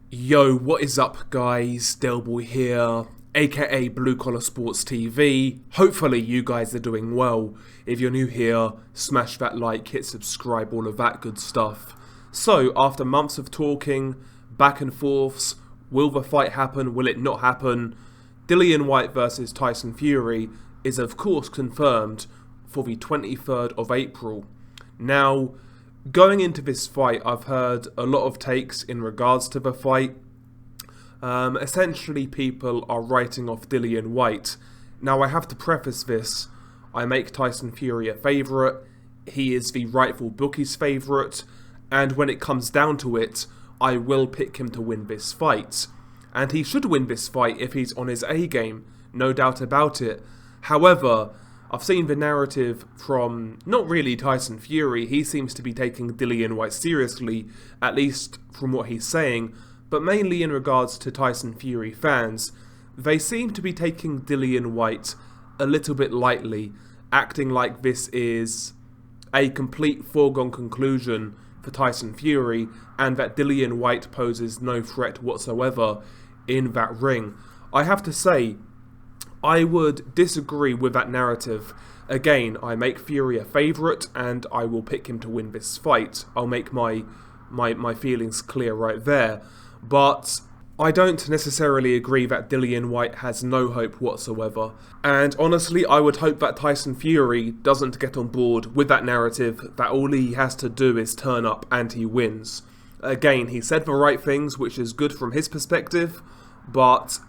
Yo, what is up guys? Delboy here, aka Blue Collar Sports TV. Hopefully you guys are doing well. If you're new here, smash that like, hit subscribe, all of that good stuff. So, after months of talking, back and forths, will the fight happen, will it not happen? Dillian Whyte versus Tyson Fury is of course confirmed for the 23rd of April. Now, going into this fight, I've heard a lot of takes in regards to the fight. Essentially, people are writing off Dillian Whyte. Now, I have to preface this. I make Tyson Fury a favourite. He is the rightful bookie's favourite. And when it comes down to it, I will pick him to win this fight. And he should win this fight if he's on his A game. No doubt about it. However, I've seen the narrative from, not really Tyson Fury, he seems to be taking Dillian Whyte seriously, at least from what he's saying, but mainly in regards to Tyson Fury fans. They seem to be taking Dillian Whyte a little bit lightly, acting like this is a complete foregone conclusion for Tyson Fury, and that Dillian Whyte poses no threat whatsoever in that ring. I have to say, I would disagree with that narrative. Again, I make Fury a favourite and I will pick him to win this fight. I'll make my feelings clear right there. But I don't necessarily agree that Dillian Whyte has no hope whatsoever. And honestly, I would hope that Tyson Fury doesn't get on board with that narrative, that all he has to do is turn up and he wins. Again, he said the right things, which is good from his perspective, but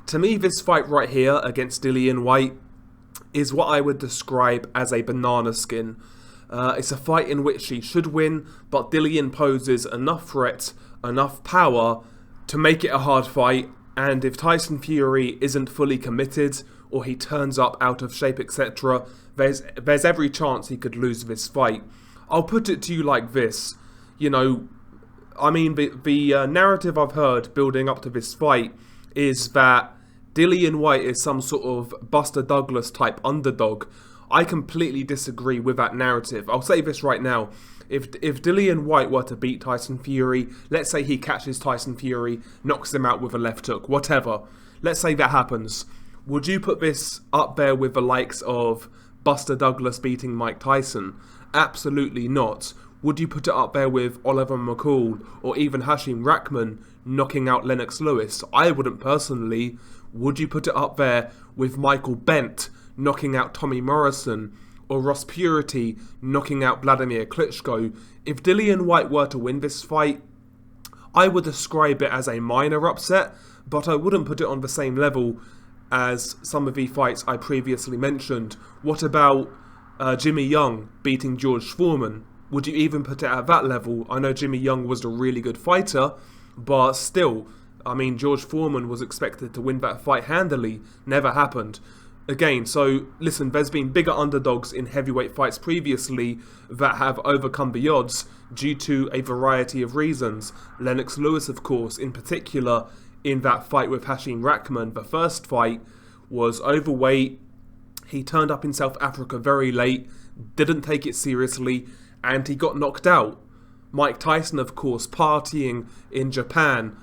to me, this fight right here against Dillian Whyte is what I would describe as a banana skin. It's a fight in which he should win, but Dillian poses enough threat, enough power to make it a hard fight, and if Tyson Fury isn't fully committed, or he turns up out of shape, etc., there's every chance he could lose this fight. I'll put it to you like this, the narrative I've heard building up to this fight is that Dillian Whyte is some sort of Buster Douglas type underdog. I completely disagree with that narrative. I'll say this right now. If Dillian Whyte were to beat Tyson Fury, let's say he catches Tyson Fury, knocks him out with a left hook, whatever. Let's say that happens. Would you put this up there with the likes of Buster Douglas beating Mike Tyson? Absolutely not. Would you put it up there with Oliver McCall or even Hashim Rahman knocking out Lennox Lewis? I wouldn't personally. Would you put it up there with Michael Bent knocking out Tommy Morrison or Ross Purity knocking out Vladimir Klitschko? If Dillian Whyte were to win this fight, I would describe it as a minor upset, but I wouldn't put it on the same level as some of the fights I previously mentioned. What about Jimmy Young beating George Foreman? Would you even put it at that level? I know Jimmy Young was a really good fighter, but still, George Foreman was expected to win that fight handily. Never happened. Again, so listen, there's been bigger underdogs in heavyweight fights previously that have overcome the odds due to a variety of reasons. Lennox Lewis, of course, in particular, in that fight with Hashim Rahman, the first fight, was overweight. He turned up in South Africa very late, didn't take it seriously, and he got knocked out. Mike Tyson, of course, partying in Japan,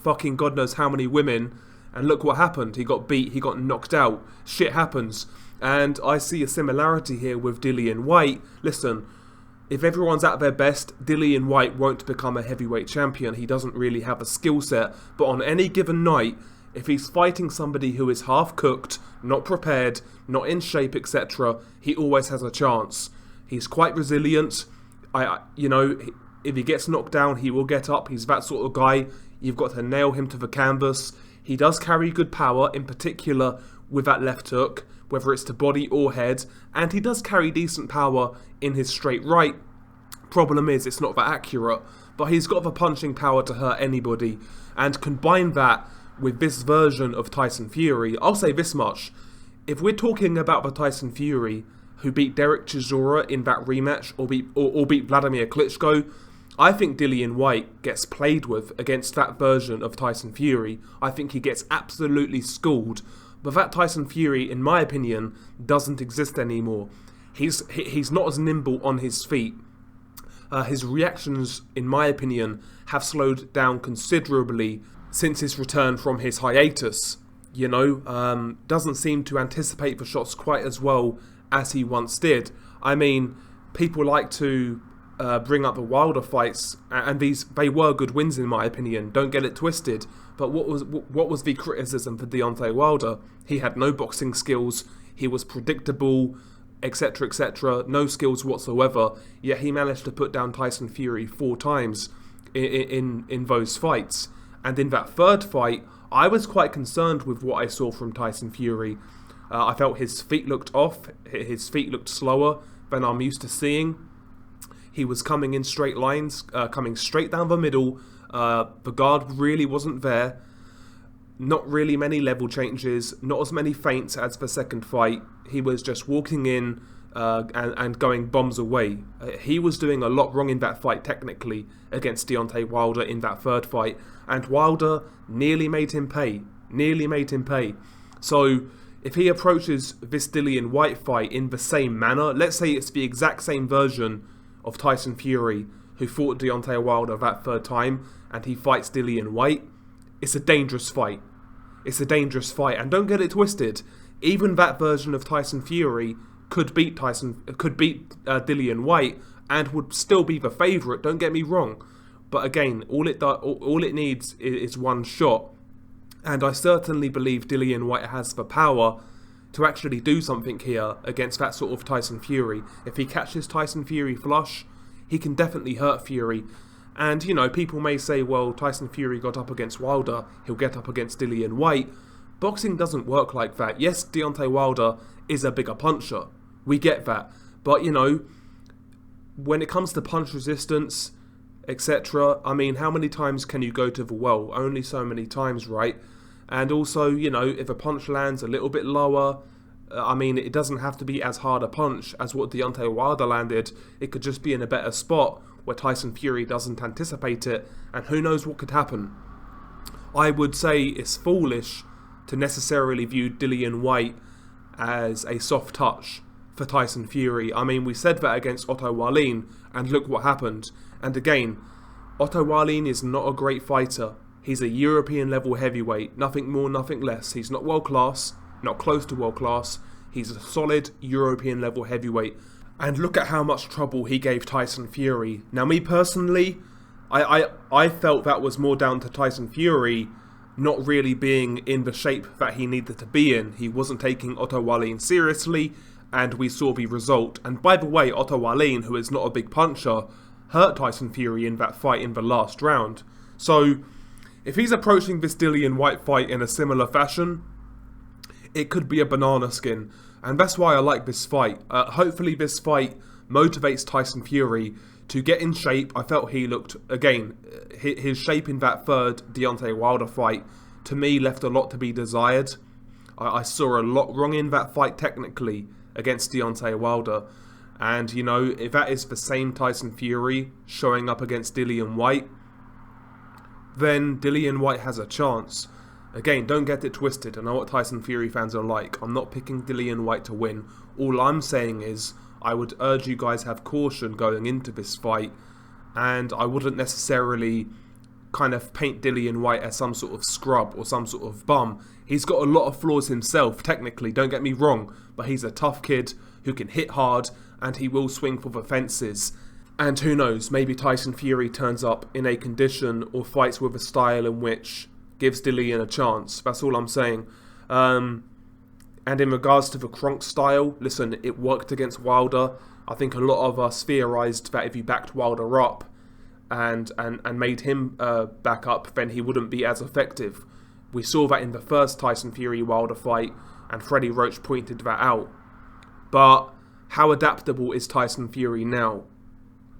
fucking God knows how many women, and look what happened. He got beat, he got knocked out. Shit happens. And I see a similarity here with Dillian Whyte. Listen, if everyone's at their best, Dillian Whyte won't become a heavyweight champion. He doesn't really have a skill set. But on any given night, if he's fighting somebody who is half-cooked, not prepared, not in shape, etc., he always has a chance. He's quite resilient. If he gets knocked down, he will get up. He's that sort of guy. You've got to nail him to the canvas. He does carry good power, in particular with that left hook, whether it's to body or head. And he does carry decent power in his straight right. Problem is, it's not that accurate. But he's got the punching power to hurt anybody. And combine that with this version of Tyson Fury, I'll say this much. If we're talking about the Tyson Fury who beat Derek Chisora in that rematch or beat Vladimir Klitschko, I think Dillian Whyte gets played with against that version of Tyson Fury. I think he gets absolutely schooled. But that Tyson Fury, in my opinion, doesn't exist anymore. He's not as nimble on his feet. his reactions, in my opinion, have slowed down considerably since his return from his hiatus. Doesn't seem to anticipate the shots quite as well as he once did. I mean, people like to bring up the Wilder fights, and they were good wins in my opinion. Don't get it twisted. But what was the criticism for Deontay Wilder? He had no boxing skills. He was predictable, etc., etc. No skills whatsoever. Yet he managed to put down Tyson Fury 4 times in those fights. And in that third fight, I was quite concerned with what I saw from Tyson Fury. I felt his feet looked off. His feet looked slower than I'm used to seeing. He was coming in straight lines, coming straight down the middle. The guard really wasn't there. Not really many level changes, not as many feints as the second fight. He was just walking in and going bombs away. He was doing a lot wrong in that fight technically against Deontay Wilder in that third fight. And Wilder nearly made him pay. So if he approaches this Dillian Whyte fight in the same manner, let's say it's the exact same version of Tyson Fury who fought Deontay Wilder that third time, and he fights Dillian Whyte, it's a dangerous fight. And don't get it twisted. Even that version of Tyson Fury could beat Dillian Whyte and would still be the favourite. Don't get me wrong. But again, all it needs is one shot, and I certainly believe Dillian Whyte has the power to actually do something here against that sort of Tyson Fury. If he catches Tyson Fury flush, he can definitely hurt Fury. And, people may say, well, Tyson Fury got up against Wilder, he'll get up against Dillian Whyte. Boxing doesn't work like that. Yes, Deontay Wilder is a bigger puncher. We get that. But, when it comes to punch resistance, etc., I mean, how many times can you go to the well? Only so many times, right? And also, if a punch lands a little bit lower, it doesn't have to be as hard a punch as what Deontay Wilder landed. It could just be in a better spot where Tyson Fury doesn't anticipate it, and who knows what could happen. I would say it's foolish to necessarily view Dillian Whyte as a soft touch for Tyson Fury. We said that against Otto Wallin, and look what happened. And again, Otto Wallin is not a great fighter. He's a European level heavyweight, nothing more, nothing less. He's not world class, not close to world class. He's a solid European level heavyweight. And look at how much trouble he gave Tyson Fury. Now, me personally, I felt that was more down to Tyson Fury not really being in the shape that he needed to be in. He wasn't taking Otto Wallin seriously, and we saw the result. And by the way, Otto Wallin, who is not a big puncher, hurt Tyson Fury in that fight in the last round. So, if he's approaching this Dillian Whyte fight in a similar fashion, it could be a banana skin. And that's why I like this fight. Hopefully this fight motivates Tyson Fury to get in shape. I felt he looked, again, his shape in that third Deontay Wilder fight, to me, left a lot to be desired. I saw a lot wrong in that fight technically against Deontay Wilder. And, if that is the same Tyson Fury showing up against Dillian Whyte, then Dillian Whyte has a chance. Again, don't get it twisted. I know what Tyson Fury fans are like. I'm not picking Dillian Whyte to win. All I'm saying is, I would urge you guys have caution going into this fight, and I wouldn't necessarily kind of paint Dillian Whyte as some sort of scrub or some sort of bum. He's got a lot of flaws himself, technically, don't get me wrong, but he's a tough kid who can hit hard, and he will swing for the fences. And who knows, maybe Tyson Fury turns up in a condition or fights with a style in which gives Dillian a chance. That's all I'm saying. And in regards to the Kronk style, listen, it worked against Wilder. I think a lot of us theorised that if you backed Wilder up and made him back up, then he wouldn't be as effective. We saw that in the first Tyson Fury-Wilder fight, and Freddie Roach pointed that out. But how adaptable is Tyson Fury now?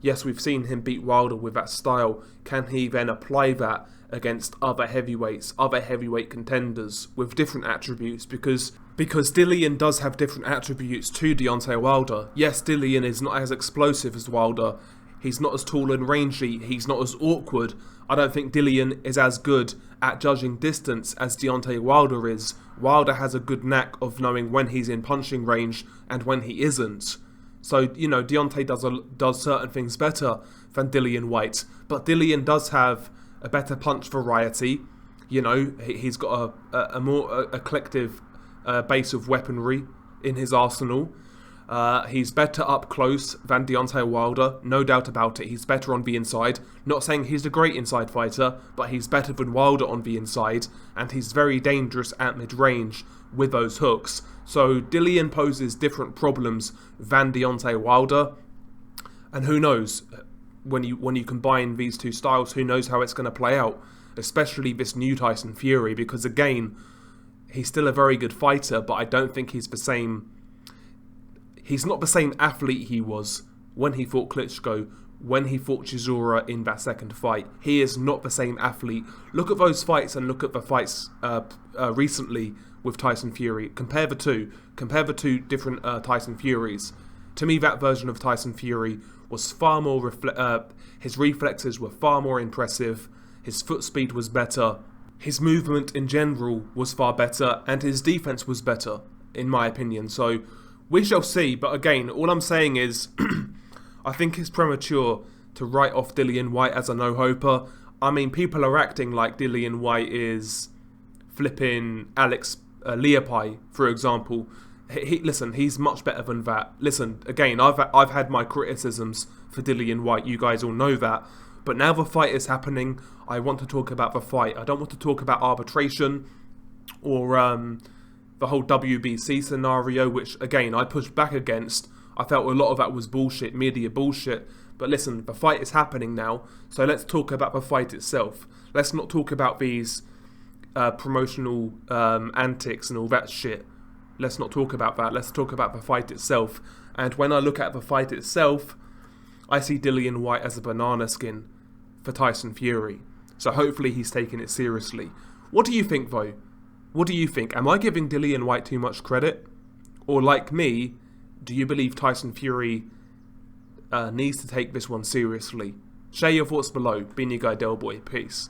Yes, we've seen him beat Wilder with that style. Can he then apply that against other heavyweights, other heavyweight contenders with different attributes? Because Dillian does have different attributes to Deontay Wilder. Yes, Dillian is not as explosive as Wilder. He's not as tall and rangy. He's not as awkward. I don't think Dillian is as good at judging distance as Deontay Wilder is. Wilder has a good knack of knowing when he's in punching range and when he isn't. So, Deontay does certain things better than Dillian Whyte. But Dillian does have a better punch variety. He's got a more eclectic base of weaponry in his arsenal. He's better up close than Deontay Wilder, no doubt about it. He's better on the inside. Not saying he's a great inside fighter, but he's better than Wilder on the inside, and he's very dangerous at mid-range with those hooks. So Dillian poses different problems than Deontay Wilder, and who knows, when you combine these two styles, who knows how it's going to play out, especially this new Tyson Fury, because again, he's still a very good fighter, but I don't think he's not the same athlete he was when he fought Klitschko, when he fought Chisora in that second fight. He is not the same athlete. Look at those fights and look at the fights recently with Tyson Fury. Compare the two different Tyson Furies. To me, that version of Tyson Fury was far more... his reflexes were far more impressive. His foot speed was better. His movement in general was far better. And his defense was better, in my opinion. So we shall see. But again, all I'm saying is... I think it's premature to write off Dillian Whyte as a no-hoper. I mean, people are acting like Dillian Whyte is flipping Alex Leopai, for example. Listen, he's much better than that. Listen, again, I've had my criticisms for Dillian Whyte. You guys all know that. But now the fight is happening. I want to talk about the fight. I don't want to talk about arbitration or the whole WBC scenario, which, again, I pushed back against. I felt a lot of that was bullshit, media bullshit. But listen, the fight is happening now, so let's talk about the fight itself. Let's not talk about these promotional antics and all that shit. Let's not talk about that. Let's talk about the fight itself. And when I look at the fight itself, I see Dillian Whyte as a banana skin for Tyson Fury. So hopefully he's taking it seriously. What do you think, though? What do you think? Am I giving Dillian Whyte too much credit? Or like me... do you believe Tyson Fury needs to take this one seriously? Share your thoughts below. Been your guy, Delboy. Peace.